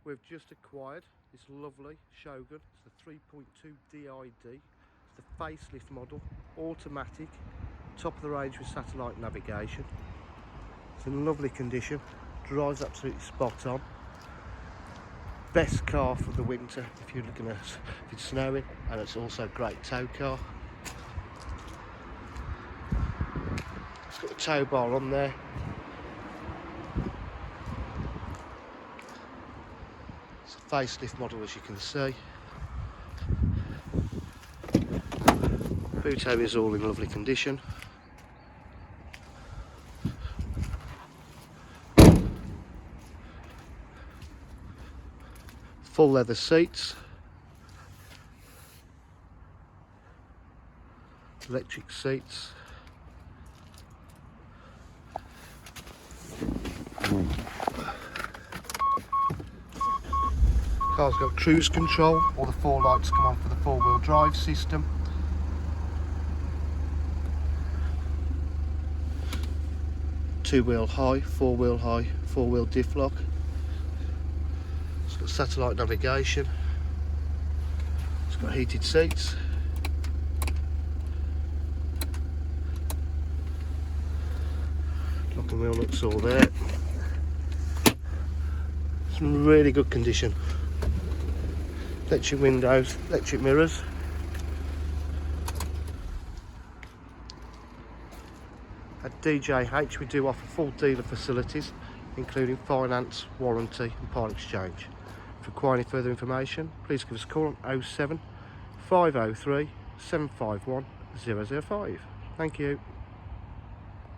We've just acquired this lovely Shogun. It's the 3.2 DID. It's the facelift model, automatic, top of the range with satellite navigation. It's in lovely condition, drives absolutely spot on. Best car for the winter if you're looking at if it's snowing, and it's also a great tow car. It's got a tow bar on there. It's a facelift model, as you can see. Boot area is all in lovely condition. Full leather seats. Electric seats. Car's got cruise control. All the four lights come on for the four-wheel drive system. Two-wheel high, four-wheel diff lock. It's got satellite navigation. It's got heated seats. Lock and wheel nuts all there. It's in really good condition. Electric windows, electric mirrors. At DJH we do offer full dealer facilities, including finance, warranty and part exchange. If you require any further information, please give us a call on 07 503 751 005. Thank you.